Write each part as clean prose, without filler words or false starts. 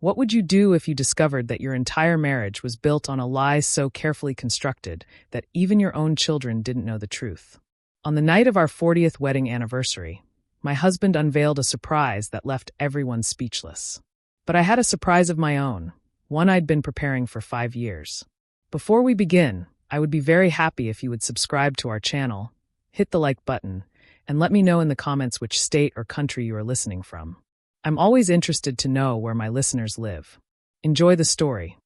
What would you do if you discovered that your entire marriage was built on a lie so carefully constructed that even your own children didn't know the truth? On the night of our 40th wedding anniversary, my husband unveiled a surprise that left everyone speechless. But I had a surprise of my own, one I'd been preparing for 5 years. Before we begin, I would be very happy if you would subscribe to our channel, hit the like button, and let me know in the comments which state or country you are listening from. I'm always interested to know where my listeners live. Enjoy the story.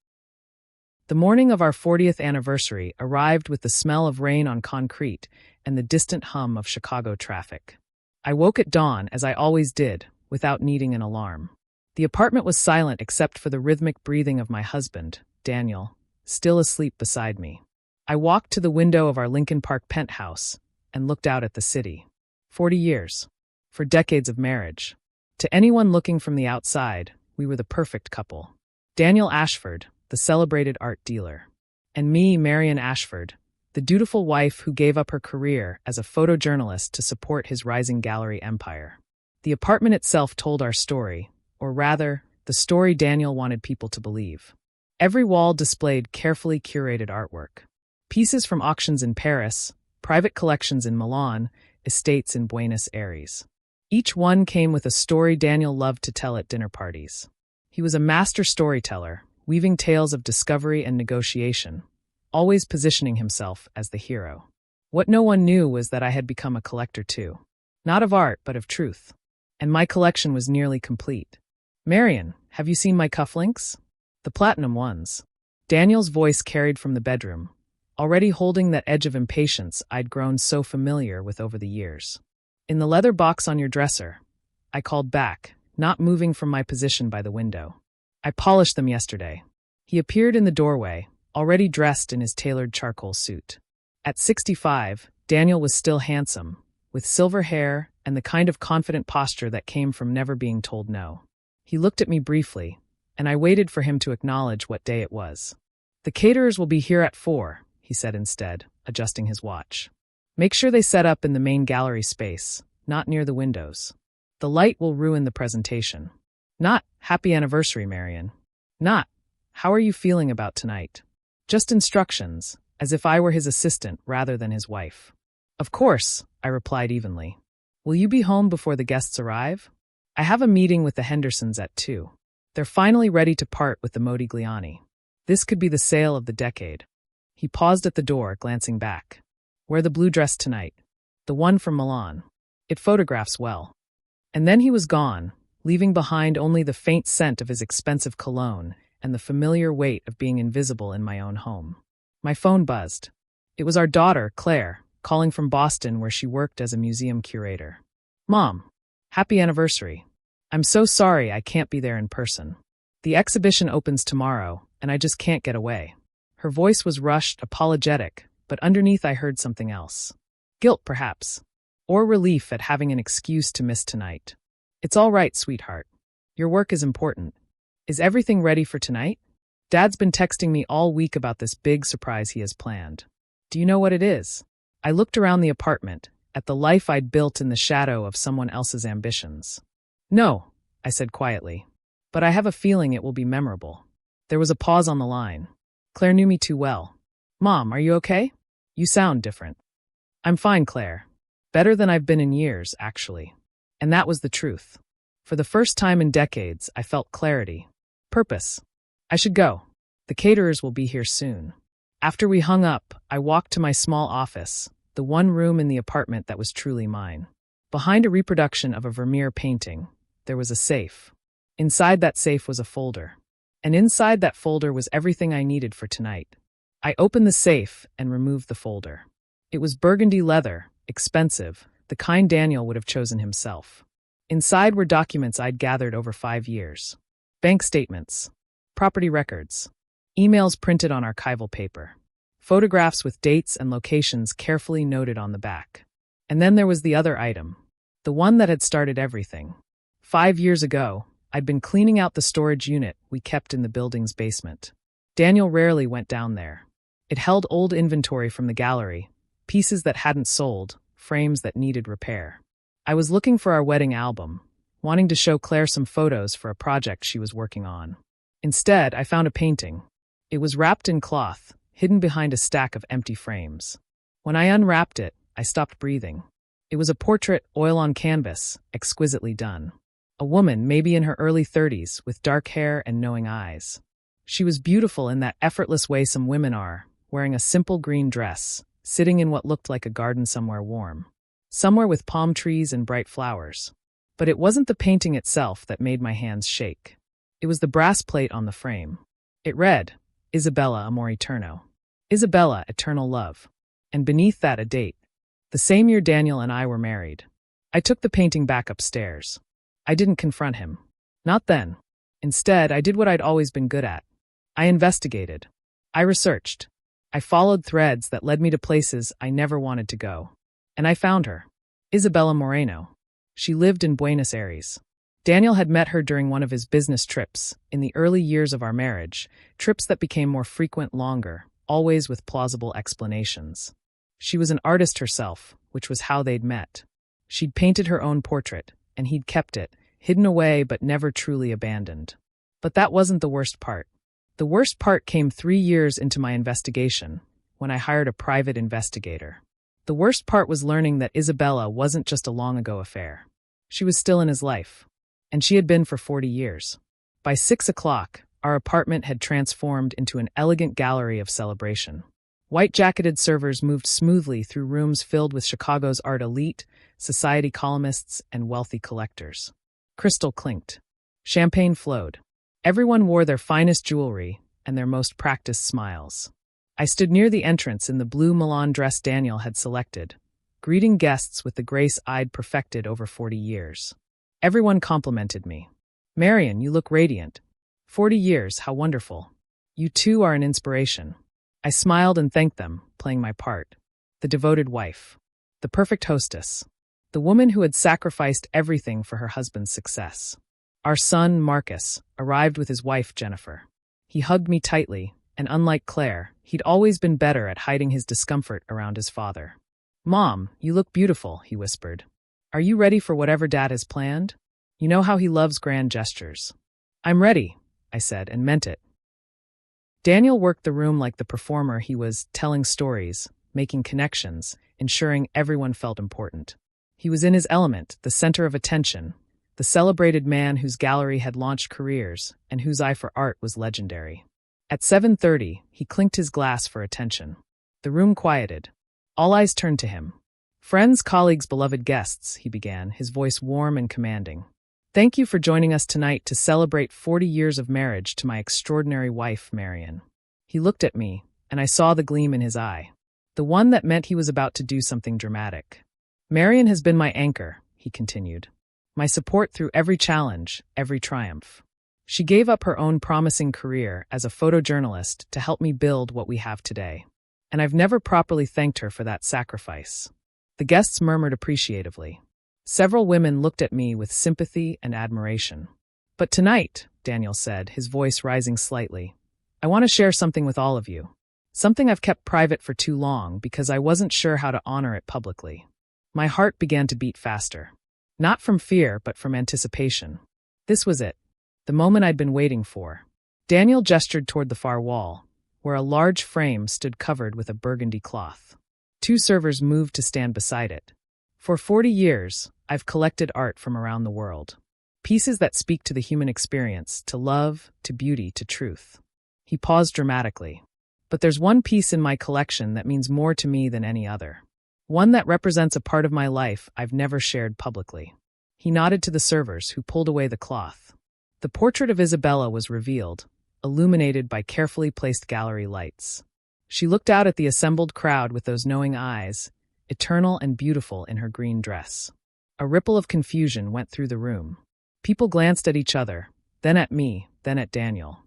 The morning of our 40th anniversary arrived with the smell of rain on concrete and the distant hum of Chicago traffic. I woke at dawn, as I always did, without needing an alarm. The apartment was silent except for the rhythmic breathing of my husband, Daniel, still asleep beside me. I walked to the window of our Lincoln Park penthouse and looked out at the city. 40 years. For decades of marriage. To anyone looking from the outside, we were the perfect couple. Daniel Ashford, the celebrated art dealer. And me, Marian Ashford, the dutiful wife who gave up her career as a photojournalist to support his rising gallery empire. The apartment itself told our story, or rather, the story Daniel wanted people to believe. Every wall displayed carefully curated artwork. Pieces from auctions in Paris, private collections in Milan, estates in Buenos Aires. Each one came with a story Daniel loved to tell at dinner parties. He was a master storyteller, weaving tales of discovery and negotiation, always positioning himself as the hero. What no one knew was that I had become a collector too. Not of art, but of truth. And my collection was nearly complete. Marian, have you seen my cufflinks? The platinum ones. Daniel's voice carried from the bedroom, already holding that edge of impatience I'd grown so familiar with over the years. In the leather box on your dresser, I called back, not moving from my position by the window. I polished them yesterday. He appeared in the doorway, already dressed in his tailored charcoal suit. At 65, Daniel was still handsome, with silver hair and the kind of confident posture that came from never being told no. He looked at me briefly, and I waited for him to acknowledge what day it was. The caterers will be here at 4, he said instead, adjusting his watch. Make sure they set up in the main gallery space, not near the windows. The light will ruin the presentation. Not, happy anniversary, Marian. Not, how are you feeling about tonight? Just instructions, as if I were his assistant rather than his wife. Of course, I replied evenly. Will you be home before the guests arrive? I have a meeting with the Hendersons at 2. They're finally ready to part with the Modigliani. This could be the sale of the decade. He paused at the door, glancing back. Wear the blue dress tonight. The one from Milan. It photographs well. And then he was gone, leaving behind only the faint scent of his expensive cologne and the familiar weight of being invisible in my own home. My phone buzzed. It was our daughter, Claire, calling from Boston where she worked as a museum curator. Mom, happy anniversary. I'm so sorry I can't be there in person. The exhibition opens tomorrow, and I just can't get away. Her voice was rushed, apologetic, but underneath I heard something else. Guilt, perhaps. Or relief at having an excuse to miss tonight. It's all right, sweetheart. Your work is important. Is everything ready for tonight? Dad's been texting me all week about this big surprise he has planned. Do you know what it is? I looked around the apartment, at the life I'd built in the shadow of someone else's ambitions. No, I said quietly. But I have a feeling it will be memorable. There was a pause on the line. Claire knew me too well. Mom, are you okay? You sound different. I'm fine, Claire. Better than I've been in years, actually. And that was the truth. For the first time in decades, I felt clarity. Purpose. I should go. The caterers will be here soon. After we hung up, I walked to my small office, the one room in the apartment that was truly mine. Behind a reproduction of a Vermeer painting, there was a safe. Inside that safe was a folder. And inside that folder was everything I needed for tonight. I opened the safe and removed the folder. It was burgundy leather, expensive, the kind Daniel would have chosen himself. Inside were documents I'd gathered over 5 years. Bank statements, property records, emails printed on archival paper, photographs with dates and locations carefully noted on the back. And then there was the other item, the one that had started everything. 5 years ago, I'd been cleaning out the storage unit we kept in the building's basement. Daniel rarely went down there. It held old inventory from the gallery, pieces that hadn't sold, frames that needed repair. I was looking for our wedding album, wanting to show Claire some photos for a project she was working on. Instead, I found a painting. It was wrapped in cloth, hidden behind a stack of empty frames. When I unwrapped it, I stopped breathing. It was a portrait, oil on canvas, exquisitely done. A woman, maybe in her early 30s, with dark hair and knowing eyes. She was beautiful in that effortless way some women are, wearing a simple green dress, sitting in what looked like a garden somewhere warm. Somewhere with palm trees and bright flowers. But it wasn't the painting itself that made my hands shake. It was the brass plate on the frame. It read, Isabella Amor Eterno. Isabella, eternal love. And beneath that a date. The same year Daniel and I were married. I took the painting back upstairs. I didn't confront him. Not then. Instead, I did what I'd always been good at. I investigated. I researched. I followed threads that led me to places I never wanted to go. And I found her. Isabella Moreno. She lived in Buenos Aires. Daniel had met her during one of his business trips, in the early years of our marriage, trips that became more frequent longer, always with plausible explanations. She was an artist herself, which was how they'd met. She'd painted her own portrait, and he'd kept it, hidden away but never truly abandoned. But that wasn't the worst part. The worst part came 3 years into my investigation, when I hired a private investigator. The worst part was learning that Isabella wasn't just a long-ago affair. She was still in his life. And she had been for 40 years. By 6 o'clock, our apartment had transformed into an elegant gallery of celebration. White-jacketed servers moved smoothly through rooms filled with Chicago's art elite, society columnists, and wealthy collectors. Crystal clinked. Champagne flowed. Everyone wore their finest jewelry and their most practiced smiles. I stood near the entrance in the blue Milan dress Daniel had selected, greeting guests with the grace I'd perfected over 40 years. Everyone complimented me. Marion, you look radiant. 40 years, how wonderful. You too are an inspiration. I smiled and thanked them, playing my part. The devoted wife. The perfect hostess. The woman who had sacrificed everything for her husband's success. Our son, Marcus, arrived with his wife, Jennifer. He hugged me tightly, and unlike Claire, he'd always been better at hiding his discomfort around his father. Mom, you look beautiful, he whispered. Are you ready for whatever Dad has planned? You know how he loves grand gestures. I'm ready, I said, and meant it. Daniel worked the room like the performer he was, telling stories, making connections, ensuring everyone felt important. He was in his element, the center of attention, the celebrated man whose gallery had launched careers and whose eye for art was legendary. At 7:30, he clinked his glass for attention. The room quieted. All eyes turned to him. Friends, colleagues, beloved guests, he began, his voice warm and commanding. Thank you for joining us tonight to celebrate 40 years of marriage to my extraordinary wife, Marion. He looked at me, and I saw the gleam in his eye. The one that meant he was about to do something dramatic. Marion has been my anchor, he continued. My support through every challenge, every triumph. She gave up her own promising career as a photojournalist to help me build what we have today. And I've never properly thanked her for that sacrifice. The guests murmured appreciatively. Several women looked at me with sympathy and admiration. But tonight, Daniel said, his voice rising slightly, I want to share something with all of you. Something I've kept private for too long because I wasn't sure how to honor it publicly. My heart began to beat faster. Not from fear, but from anticipation. This was it. The moment I'd been waiting for. Daniel gestured toward the far wall, where a large frame stood covered with a burgundy cloth. 2 servers moved to stand beside it. For 40 years, I've collected art from around the world. Pieces that speak to the human experience, to love, to beauty, to truth. He paused dramatically. But there's one piece in my collection that means more to me than any other. One that represents a part of my life I've never shared publicly. He nodded to the servers, who pulled away the cloth. The portrait of Isabella was revealed, illuminated by carefully placed gallery lights. She looked out at the assembled crowd with those knowing eyes, eternal and beautiful in her green dress. A ripple of confusion went through the room. People glanced at each other, then at me, then at Daniel.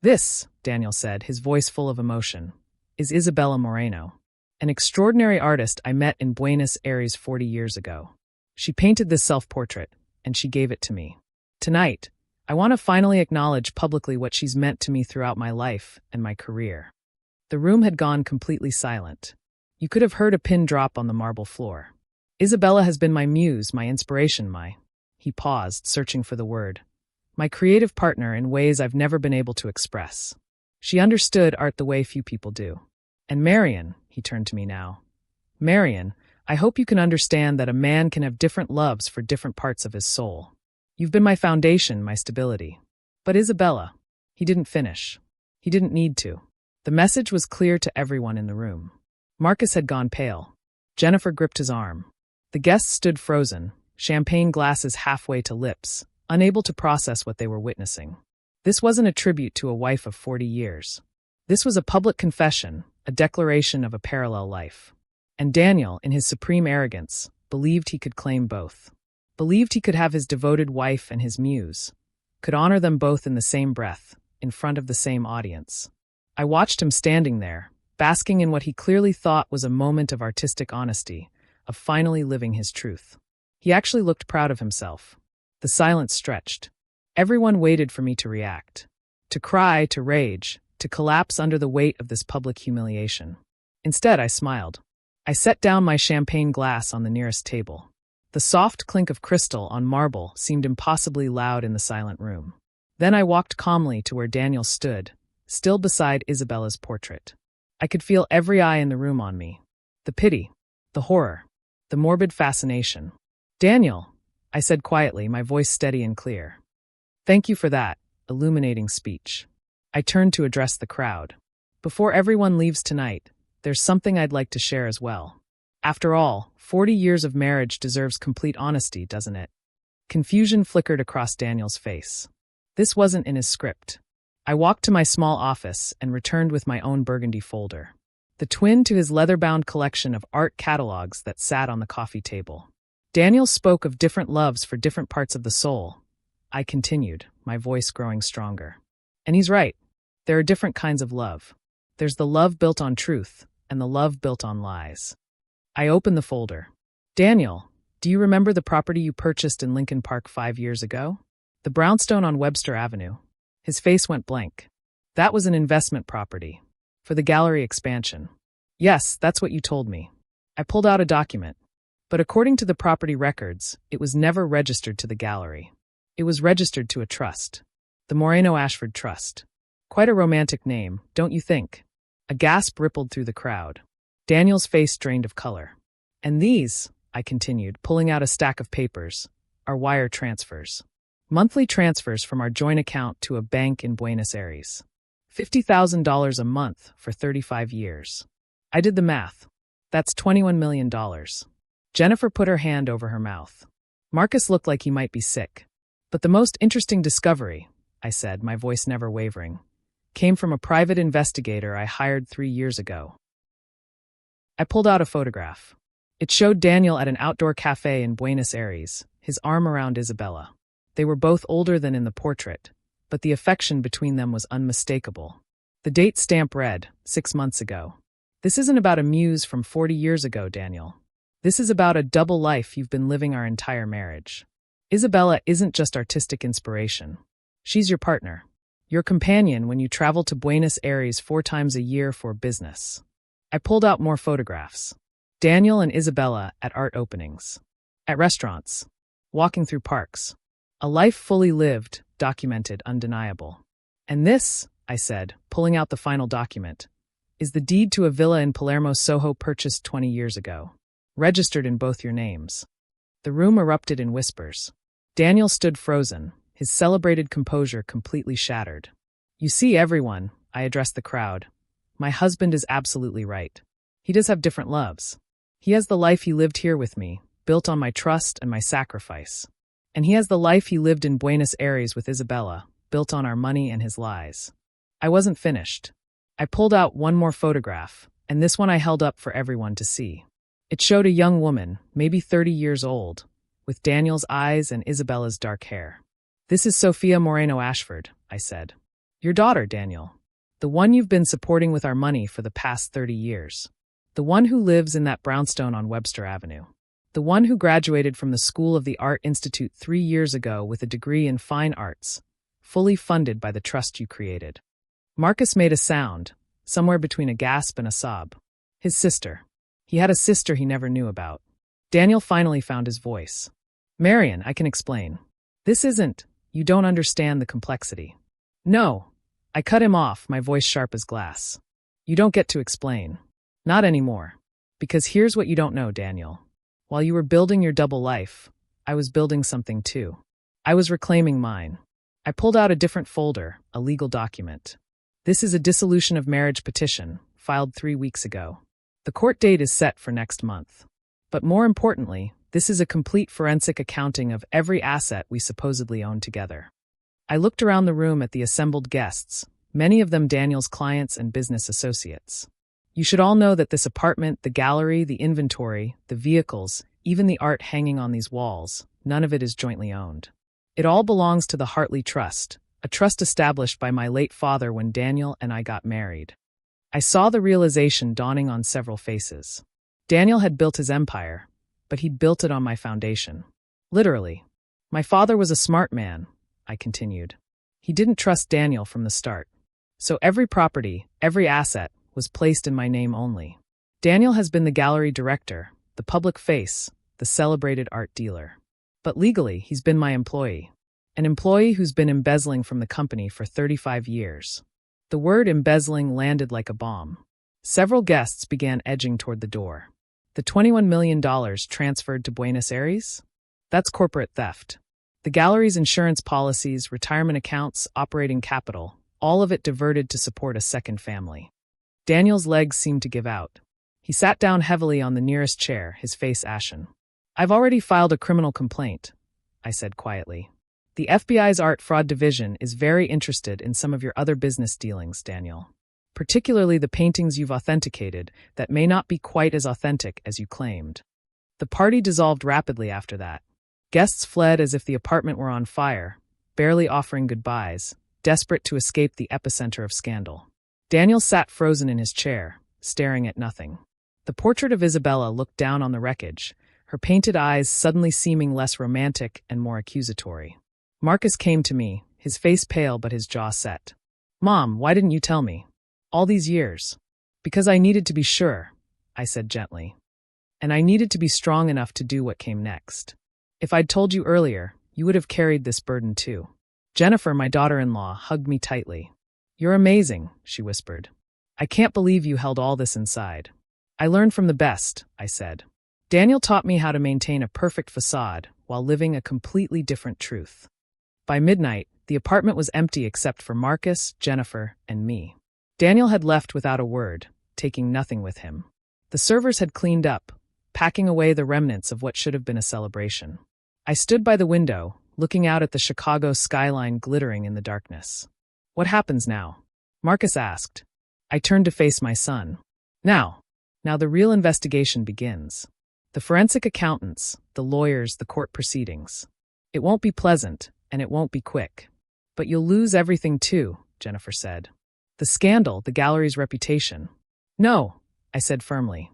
This, Daniel said, his voice full of emotion, is Isabella Moreno, an extraordinary artist I met in Buenos Aires 40 years ago. She painted this self-portrait, and she gave it to me. Tonight, I want to finally acknowledge publicly what she's meant to me throughout my life and my career. The room had gone completely silent. You could have heard a pin drop on the marble floor. Isabella has been my muse, my inspiration, He paused, searching for the word. my creative partner in ways I've never been able to express. She understood art the way few people do. And Marion, he turned to me now. Marion, I hope you can understand that a man can have different loves for different parts of his soul. You've been my foundation, my stability. But Isabella, he didn't finish. He didn't need to. The message was clear to everyone in the room. Marcus had gone pale. Jennifer gripped his arm. The guests stood frozen, champagne glasses halfway to lips, unable to process what they were witnessing. This wasn't a tribute to a wife of 40 years. This was a public confession, a declaration of a parallel life. And Daniel, in his supreme arrogance, believed he could claim both. Believed he could have his devoted wife and his muse. Could honor them both in the same breath, in front of the same audience. I watched him standing there, basking in what he clearly thought was a moment of artistic honesty, of finally living his truth. He actually looked proud of himself. The silence stretched. Everyone waited for me to react. To cry, to rage, to collapse under the weight of this public humiliation. Instead, I smiled. I set down my champagne glass on the nearest table. The soft clink of crystal on marble seemed impossibly loud in the silent room. Then I walked calmly to where Daniel stood, still beside Isabella's portrait. I could feel every eye in the room on me. The pity, the horror, the morbid fascination. Daniel, I said quietly, my voice steady and clear. Thank you for that illuminating speech. I turned to address the crowd. Before everyone leaves tonight, there's something I'd like to share as well. After all, 40 years of marriage deserves complete honesty, doesn't it? Confusion flickered across Daniel's face. This wasn't in his script. I walked to my small office and returned with my own burgundy folder. The twin to his leather-bound collection of art catalogs that sat on the coffee table. Daniel spoke of different loves for different parts of the soul. I continued, my voice growing stronger. And he's right. There are different kinds of love. There's the love built on truth, and the love built on lies. I opened the folder. Daniel, do you remember the property you purchased in Lincoln Park 5 years ago? The brownstone on Webster Avenue. His face went blank. That was an investment property. For the gallery expansion. Yes, that's what you told me. I pulled out a document. But according to the property records, it was never registered to the gallery. It was registered to a trust. The Moreno-Ashford Trust. Quite a romantic name, don't you think? A gasp rippled through the crowd. Daniel's face drained of color. And these, I continued, pulling out a stack of papers, are wire transfers. Monthly transfers from our joint account to a bank in Buenos Aires. $50,000 a month for 35 years. I did the math. That's $21 million. Jennifer put her hand over her mouth. Marcus looked like he might be sick. But the most interesting discovery, I said, my voice never wavering, came from a private investigator I hired 3 years ago. I pulled out a photograph. It showed Daniel at an outdoor cafe in Buenos Aires, his arm around Isabella. They were both older than in the portrait, but the affection between them was unmistakable. The date stamp read, 6 months ago. This isn't about a muse from 40 years ago, Daniel. This is about a double life you've been living our entire marriage. Isabella isn't just artistic inspiration. She's your partner, your companion when you travel to Buenos Aires 4 times a year for business. I pulled out more photographs. Daniel and Isabella at art openings, at restaurants, walking through parks. A life fully lived, documented, undeniable. And this, I said, pulling out the final document, is the deed to a villa in Palermo, Soho purchased 20 years ago. Registered in both your names. The room erupted in whispers. Daniel stood frozen, his celebrated composure completely shattered. You see, everyone, I addressed the crowd. My husband is absolutely right. He does have different loves. He has the life he lived here with me, built on my trust and my sacrifice. And he has the life he lived in Buenos Aires with Isabella, built on our money and his lies. I wasn't finished. I pulled out one more photograph, and this one I held up for everyone to see. It showed a young woman, maybe 30 years old, with Daniel's eyes and Isabella's dark hair. This is Sophia Moreno-Ashford, I said. Your daughter, Daniel. The one you've been supporting with our money for the past 30 years. The one who lives in that brownstone on Webster Avenue. The one who graduated from the School of the Art Institute 3 years ago with a degree in fine arts, fully funded by the trust you created. Marcus made a sound, somewhere between a gasp and a sob. His sister. He had a sister he never knew about. Daniel finally found his voice. Marion, I can explain. This isn't, You don't understand the complexity. No. I cut him off, my voice sharp as glass. You don't get to explain. Not anymore. Because here's what you don't know, Daniel. While you were building your double life, I was building something too. I was reclaiming mine. I pulled out a different folder, a legal document. This is a dissolution of marriage petition, filed 3 weeks ago. The court date is set for next month. But more importantly, this is a complete forensic accounting of every asset we supposedly own together. I looked around the room at the assembled guests, many of them Daniel's clients and business associates. You should all know that this apartment, the gallery, the inventory, the vehicles, even the art hanging on these walls, none of it is jointly owned. It all belongs to the Hartley Trust, a trust established by my late father when Daniel and I got married. I saw the realization dawning on several faces. Daniel had built his empire, but he'd built it on my foundation. Literally. My father was a smart man, I continued. He didn't trust Daniel from the start. So every property, every asset, was placed in my name only. Daniel has been the gallery director, the public face, the celebrated art dealer. But legally, he's been my employee. An employee who's been embezzling from the company for 35 years. The word embezzling landed like a bomb. Several guests began edging toward the door. The $21 million transferred to Buenos Aires? That's corporate theft. The gallery's insurance policies, retirement accounts, operating capital, all of it diverted to support a second family. Daniel's legs seemed to give out. He sat down heavily on the nearest chair, his face ashen. I've already filed a criminal complaint, I said quietly. The FBI's art fraud division is very interested in some of your other business dealings, Daniel. Particularly the paintings you've authenticated that may not be quite as authentic as you claimed. The party dissolved rapidly after that. Guests fled as if the apartment were on fire, barely offering goodbyes, desperate to escape the epicenter of scandal. Daniel sat frozen in his chair, staring at nothing. The portrait of Isabella looked down on the wreckage, her painted eyes suddenly seeming less romantic and more accusatory. Marcus came to me, his face pale but his jaw set. Mom, why didn't you tell me? All these years. Because I needed to be sure, I said gently. And I needed to be strong enough to do what came next. If I'd told you earlier, you would have carried this burden too. Jennifer, my daughter-in-law, hugged me tightly. You're amazing, she whispered. I can't believe you held all this inside. I learned from the best, I said. Daniel taught me how to maintain a perfect facade while living a completely different truth. By midnight, the apartment was empty except for Marcus, Jennifer, and me. Daniel had left without a word, taking nothing with him. The servers had cleaned up, packing away the remnants of what should have been a celebration. I stood by the window, looking out at the Chicago skyline glittering in the darkness. What happens now? Marcus asked. I turned to face my son. Now the real investigation begins. The forensic accountants, the lawyers, the court proceedings. It won't be pleasant, and it won't be quick. But you'll lose everything too, Jennifer said. The scandal, the gallery's reputation. No, I said firmly.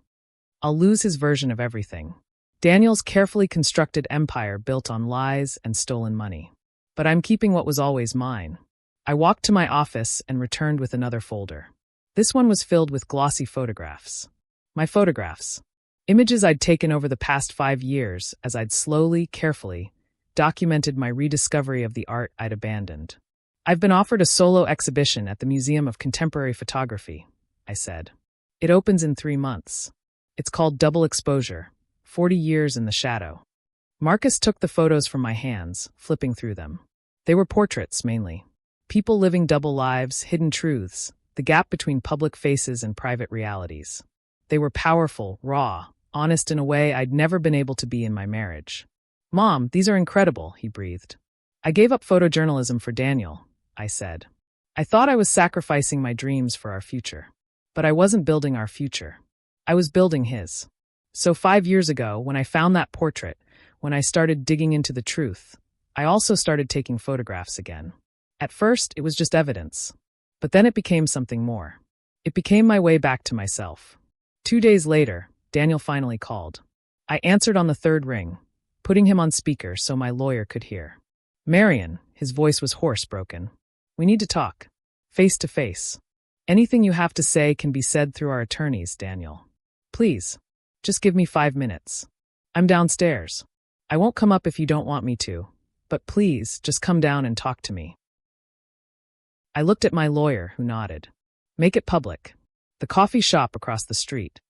I'll lose his version of everything. Daniel's carefully constructed empire built on lies and stolen money. But I'm keeping what was always mine. I walked to my office and returned with another folder. This one was filled with glossy photographs. My photographs. Images I'd taken over the past 5 years as I'd slowly, carefully, documented my rediscovery of the art I'd abandoned. I've been offered a solo exhibition at the Museum of Contemporary Photography, I said. It opens in 3 months. It's called Double Exposure, 40 Years in the Shadow. Marcus took the photos from my hands, flipping through them. They were portraits, mainly. People living double lives, hidden truths, the gap between public faces and private realities. They were powerful, raw, honest in a way I'd never been able to be in my marriage. Mom, these are incredible, he breathed. I gave up photojournalism for Daniel, I said. I thought I was sacrificing my dreams for our future. But I wasn't building our future. I was building his. So 5 years ago, when I found that portrait, when I started digging into the truth, I also started taking photographs again. At first, it was just evidence. But then it became something more. It became my way back to myself. 2 days later, Daniel finally called. I answered on the third ring, putting him on speaker so my lawyer could hear. Marion, his voice was hoarse, broken. We need to talk. Face to face. Anything you have to say can be said through our attorneys, Daniel. Please, just give me 5 minutes. I'm downstairs. I won't come up if you don't want me to, But please, just come down and talk to me. I looked at my lawyer, who nodded. Make it public. The coffee shop across the street.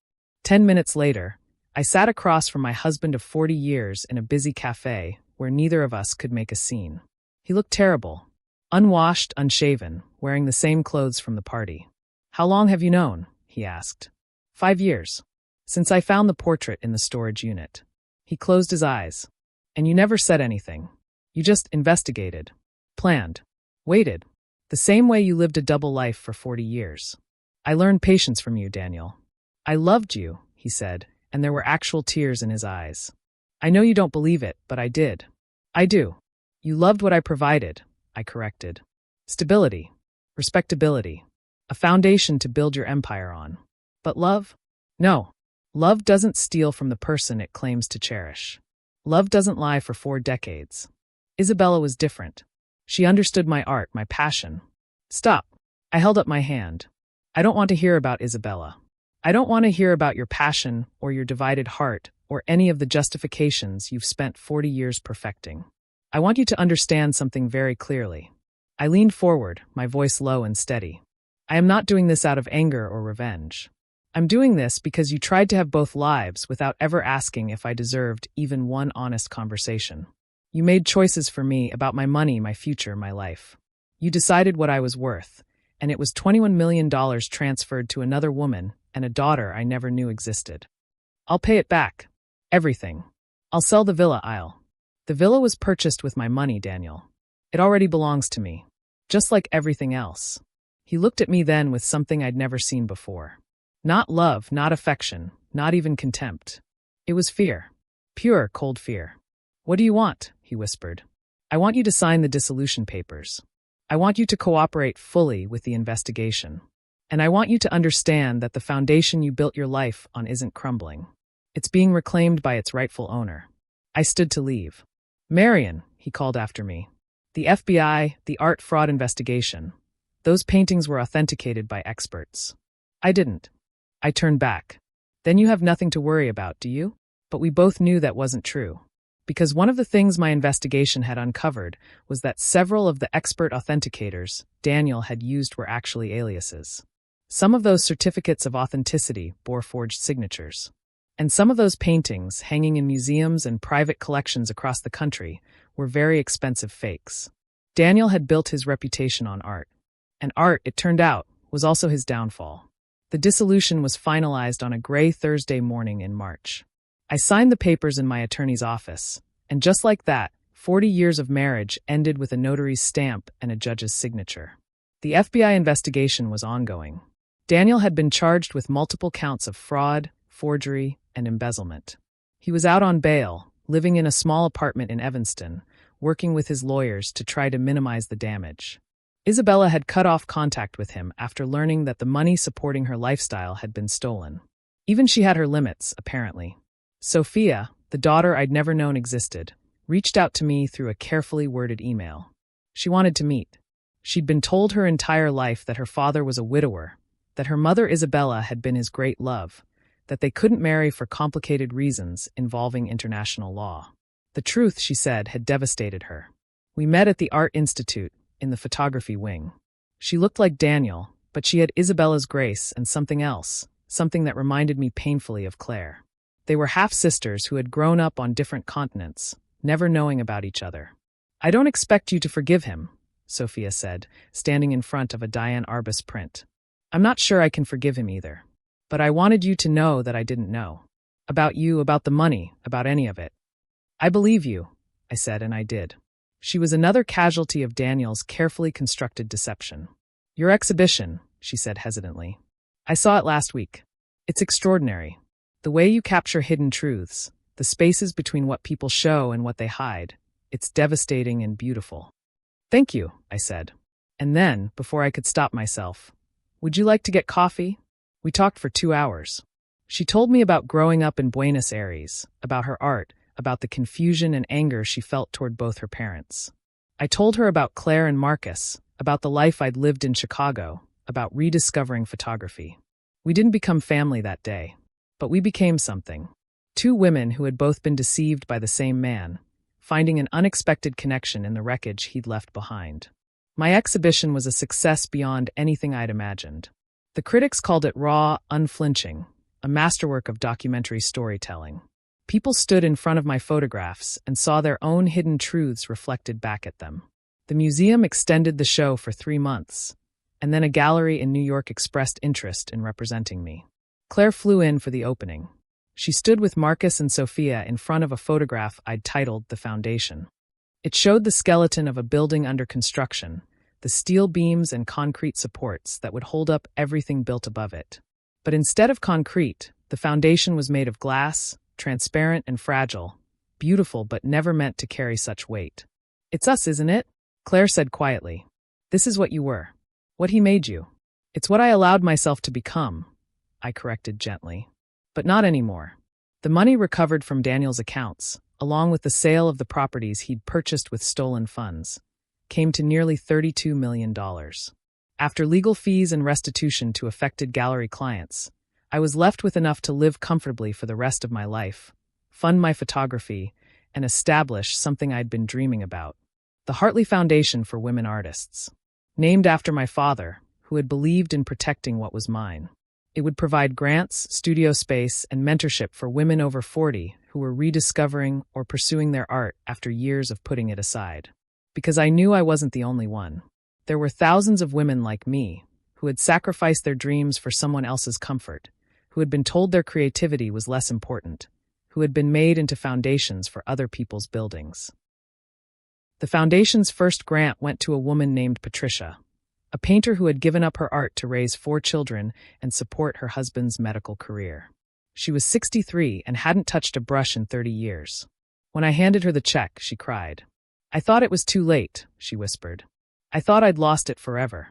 10 minutes later, I sat across from my husband of 40 years in a busy cafe where neither of us could make a scene. He looked terrible. Unwashed, unshaven, wearing the same clothes from the party. How long have you known? He asked. 5 years. Since I found the portrait in the storage unit. He closed his eyes. And you never said anything. You just investigated. Planned. Waited. The same way you lived a double life for 40 years. I learned patience from you, Daniel. I loved you, he said, and there were actual tears in his eyes. I know you don't believe it, but I did. I do. You loved what I provided, I corrected. Stability. Respectability. A foundation to build your empire on. But love? No. Love doesn't steal from the person it claims to cherish. Love doesn't lie for 4 decades. Isabella was different. She understood my art, my passion. Stop. I held up my hand. I don't want to hear about Isabella. I don't want to hear about your passion or your divided heart or any of the justifications you've spent 40 years perfecting. I want you to understand something very clearly. I leaned forward, my voice low and steady. I am not doing this out of anger or revenge. I'm doing this because you tried to have both lives without ever asking if I deserved even one honest conversation. You made choices for me about my money, my future, my life. You decided what I was worth, and it was $21 million transferred to another woman and a daughter I never knew existed. I'll pay it back. Everything. I'll sell the villa aisle. The villa was purchased with my money, Daniel. It already belongs to me. Just like everything else. He looked at me then with something I'd never seen before. Not love, not affection, not even contempt. It was fear. Pure, cold fear. What do you want? He whispered. I want you to sign the dissolution papers. I want you to cooperate fully with the investigation. And I want you to understand that the foundation you built your life on isn't crumbling. It's being reclaimed by its rightful owner. I stood to leave. Marion, he called after me. The FBI, the art fraud investigation. Those paintings were authenticated by experts. I didn't. I turned back. Then you have nothing to worry about, do you? But we both knew that wasn't true. Because one of the things my investigation had uncovered was that several of the expert authenticators Daniel had used were actually aliases. Some of those certificates of authenticity bore forged signatures. And some of those paintings, hanging in museums and private collections across the country, were very expensive fakes. Daniel had built his reputation on art. And art, it turned out, was also his downfall. The dissolution was finalized on a gray Thursday morning in March. I signed the papers in my attorney's office, and just like that, 40 years of marriage ended with a notary's stamp and a judge's signature. The FBI investigation was ongoing. Daniel had been charged with multiple counts of fraud, forgery, and embezzlement. He was out on bail, living in a small apartment in Evanston, working with his lawyers to try to minimize the damage. Isabella had cut off contact with him after learning that the money supporting her lifestyle had been stolen. Even she had her limits, apparently. Sophia, the daughter I'd never known existed, reached out to me through a carefully worded email. She wanted to meet. She'd been told her entire life that her father was a widower, that her mother Isabella had been his great love, that they couldn't marry for complicated reasons involving international law. The truth, she said, had devastated her. We met at the Art Institute, in the photography wing. She looked like Daniel, but she had Isabella's grace and something else, something that reminded me painfully of Claire. They were half-sisters who had grown up on different continents, never knowing about each other. I don't expect you to forgive him, Sophia said, standing in front of a Diane Arbus print. I'm not sure I can forgive him either. But I wanted you to know that I didn't know. About you, about the money, about any of it. I believe you, I said, and I did. She was another casualty of Daniel's carefully constructed deception. Your exhibition, she said hesitantly. I saw it last week. It's extraordinary. The way you capture hidden truths, the spaces between what people show and what they hide, it's devastating and beautiful. Thank you, I said. And then, before I could stop myself, would you like to get coffee? We talked for 2 hours. She told me about growing up in Buenos Aires, about her art, about the confusion and anger she felt toward both her parents. I told her about Claire and Marcus, about the life I'd lived in Chicago, about rediscovering photography. We didn't become family that day, but we became something. 2 women who had both been deceived by the same man, finding an unexpected connection in the wreckage he'd left behind. My exhibition was a success beyond anything I'd imagined. The critics called it raw, unflinching, a masterwork of documentary storytelling. People stood in front of my photographs and saw their own hidden truths reflected back at them. The museum extended the show for 3 months, and then a gallery in New York expressed interest in representing me. Claire flew in for the opening. She stood with Marcus and Sophia in front of a photograph I'd titled The Foundation. It showed the skeleton of a building under construction, the steel beams and concrete supports that would hold up everything built above it. But instead of concrete, the foundation was made of glass, transparent and fragile, beautiful but never meant to carry such weight. "It's us, isn't it?" Claire said quietly. "This is what you were. What he made you." "It's what I allowed myself to become," I corrected gently. "But not anymore." The money recovered from Daniel's accounts, along with the sale of the properties he'd purchased with stolen funds, came to nearly $32 million. After legal fees and restitution to affected gallery clients, I was left with enough to live comfortably for the rest of my life, fund my photography, and establish something I'd been dreaming about: the Hartley Foundation for Women Artists. Named after my father, who had believed in protecting what was mine. It would provide grants, studio space, and mentorship for women over 40 who were rediscovering or pursuing their art after years of putting it aside. Because I knew I wasn't the only one. There were thousands of women like me who had sacrificed their dreams for someone else's comfort, who had been told their creativity was less important, who had been made into foundations for other people's buildings. The foundation's first grant went to a woman named Patricia, a painter who had given up her art to raise 4 children and support her husband's medical career. She was 63 and hadn't touched a brush in 30 years. When I handed her the check, she cried. "I thought it was too late," she whispered. "I thought I'd lost it forever."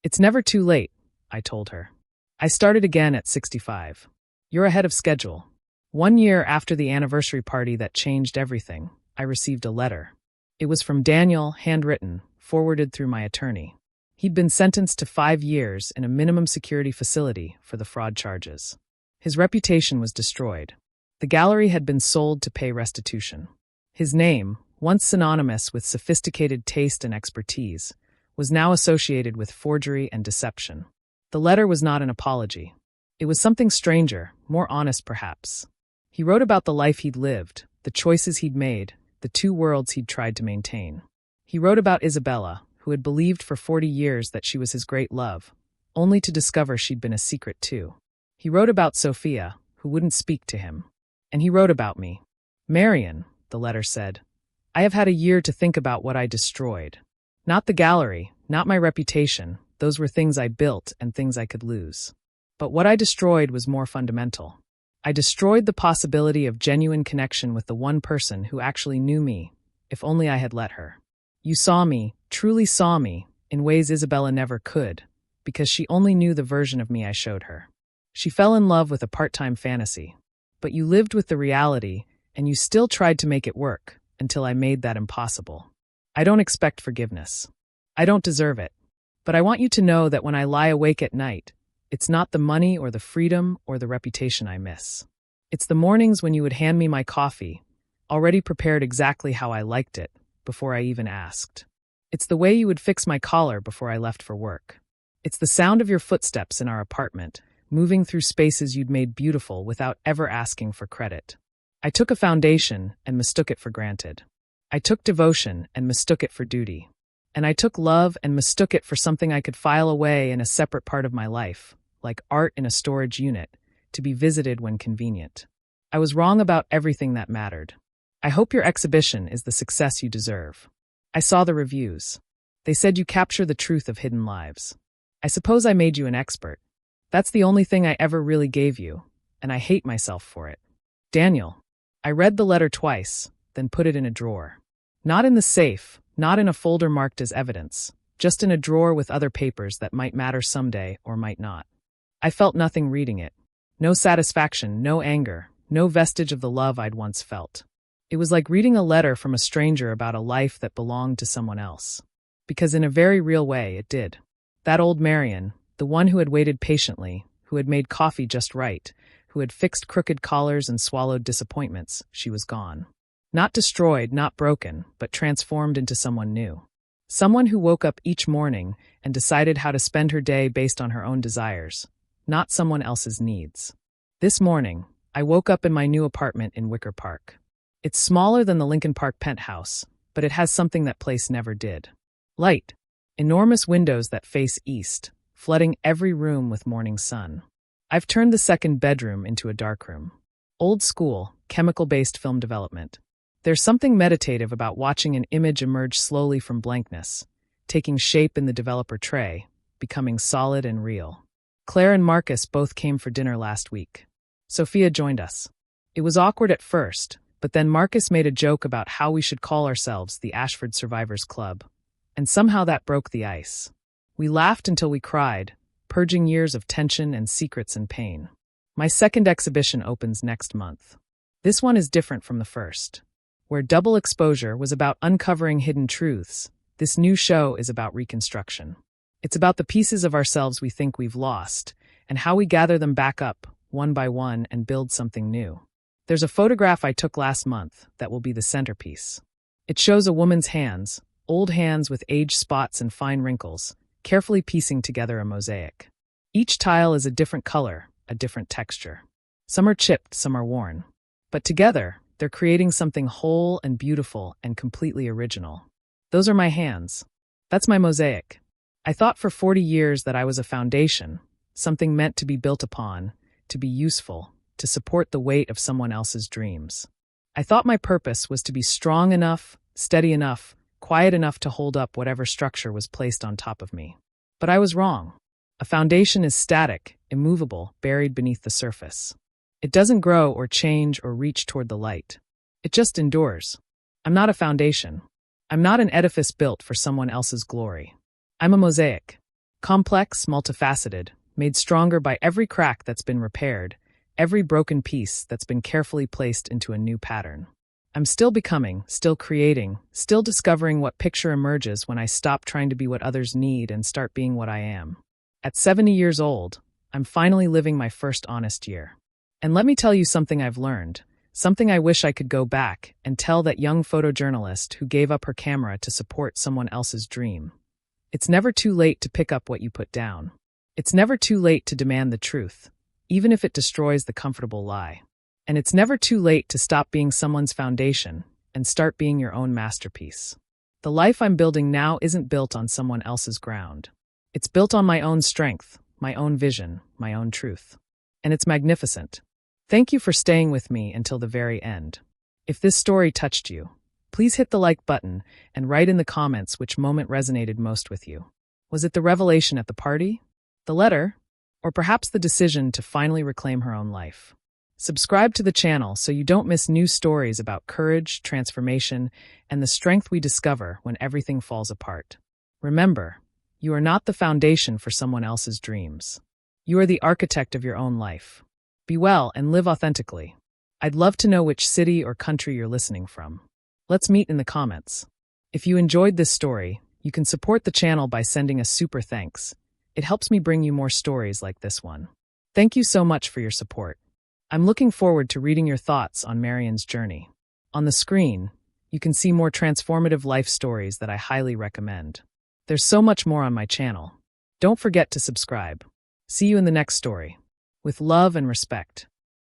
"It's never too late," I told her. "I started again at 65. You're ahead of schedule." 1 year after the anniversary party that changed everything, I received a letter. It was from Daniel, handwritten, forwarded through my attorney. He'd been sentenced to 5 years in a minimum security facility for the fraud charges. His reputation was destroyed. The gallery had been sold to pay restitution. His name, once synonymous with sophisticated taste and expertise, was now associated with forgery and deception. The letter was not an apology. It was something stranger, more honest perhaps. He wrote about the life he'd lived, the choices he'd made, the 2 worlds he'd tried to maintain. He wrote about Isabella, who had believed for 40 years that she was his great love, only to discover she'd been a secret too. He wrote about Sophia, who wouldn't speak to him. And he wrote about me. "Marion," the letter said, "I have had a year to think about what I destroyed. Not the gallery, not my reputation, those were things I built and things I could lose. But what I destroyed was more fundamental. I destroyed the possibility of genuine connection with the one person who actually knew me, if only I had let her. You saw me, truly saw me, in ways Isabella never could, because she only knew the version of me I showed her. She fell in love with a part-time fantasy. But you lived with the reality, and you still tried to make it work, until I made that impossible. I don't expect forgiveness. I don't deserve it. But I want you to know that when I lie awake at night, it's not the money or the freedom or the reputation I miss. It's the mornings when you would hand me my coffee, already prepared exactly how I liked it, before I even asked. It's the way you would fix my collar before I left for work. It's the sound of your footsteps in our apartment, moving through spaces you'd made beautiful without ever asking for credit. I took a foundation and mistook it for granted. I took devotion and mistook it for duty. And I took love and mistook it for something I could file away in a separate part of my life, like art in a storage unit, to be visited when convenient. I was wrong about everything that mattered. I hope your exhibition is the success you deserve. I saw the reviews. They said you capture the truth of hidden lives. I suppose I made you an expert. That's the only thing I ever really gave you, and I hate myself for it. Daniel. I read the letter twice, then put it in a drawer. Not in the safe, not in a folder marked as evidence, just in a drawer with other papers that might matter someday or might not. I felt nothing reading it. No satisfaction, no anger, no vestige of the love I'd once felt. It was like reading a letter from a stranger about a life that belonged to someone else. Because in a very real way, it did. That old Marion, the one who had waited patiently, who had made coffee just right, who had fixed crooked collars and swallowed disappointments, she was gone. Not destroyed, not broken, but transformed into someone new. Someone who woke up each morning and decided how to spend her day based on her own desires, not someone else's needs. This morning, I woke up in my new apartment in Wicker Park. It's smaller than the Lincoln Park penthouse, but it has something that place never did. Light. Enormous windows that face east, flooding every room with morning sun. I've turned the second bedroom into a darkroom. Old school, chemical-based film development. There's something meditative about watching an image emerge slowly from blankness, taking shape in the developer tray, becoming solid and real. Claire and Marcus both came for dinner last week. Sophia joined us. It was awkward at first, but then Marcus made a joke about how we should call ourselves the Ashford Survivors Club, and somehow that broke the ice. We laughed until we cried, purging years of tension and secrets and pain. My second exhibition opens next month. This one is different from the first. Where double exposure was about uncovering hidden truths, this new show is about reconstruction. It's about the pieces of ourselves we think we've lost, and how we gather them back up, one by one, and build something new. There's a photograph I took last month that will be the centerpiece. It shows a woman's hands, old hands with age spots and fine wrinkles, carefully piecing together a mosaic. Each tile is a different color, a different texture. Some are chipped, some are worn. But together, they're creating something whole and beautiful and completely original. Those are my hands. That's my mosaic. I thought for 40 years that I was a foundation, something meant to be built upon, to be useful, to support the weight of someone else's dreams. I thought my purpose was to be strong enough, steady enough, quiet enough to hold up whatever structure was placed on top of me. But I was wrong. A foundation is static, immovable, buried beneath the surface. It doesn't grow or change or reach toward the light. It just endures. I'm not a foundation. I'm not an edifice built for someone else's glory. I'm a mosaic. Complex, multifaceted, made stronger by every crack that's been repaired, every broken piece that's been carefully placed into a new pattern. I'm still becoming, still creating, still discovering what picture emerges when I stop trying to be what others need and start being what I am. At 70 years old, I'm finally living my first honest year. And let me tell you something I've learned, something I wish I could go back and tell that young photojournalist who gave up her camera to support someone else's dream. It's never too late to pick up what you put down. It's never too late to demand the truth, even if it destroys the comfortable lie. And it's never too late to stop being someone's foundation and start being your own masterpiece. The life I'm building now isn't built on someone else's ground. It's built on my own strength, my own vision, my own truth. And it's magnificent. Thank you for staying with me until the very end. If this story touched you, please hit the like button and write in the comments which moment resonated most with you. Was it the revelation at the party? The letter? Or perhaps the decision to finally reclaim her own life? Subscribe to the channel so you don't miss new stories about courage, transformation, and the strength we discover when everything falls apart. Remember, you are not the foundation for someone else's dreams. You are the architect of your own life. Be well and live authentically. I'd love to know which city or country you're listening from. Let's meet in the comments. If you enjoyed this story, you can support the channel by sending a super thanks. It helps me bring you more stories like this one. Thank you so much for your support. I'm looking forward to reading your thoughts on Marian's journey. On the screen, you can see more transformative life stories that I highly recommend. There's so much more on my channel. Don't forget to subscribe. See you in the next story. With love and respect.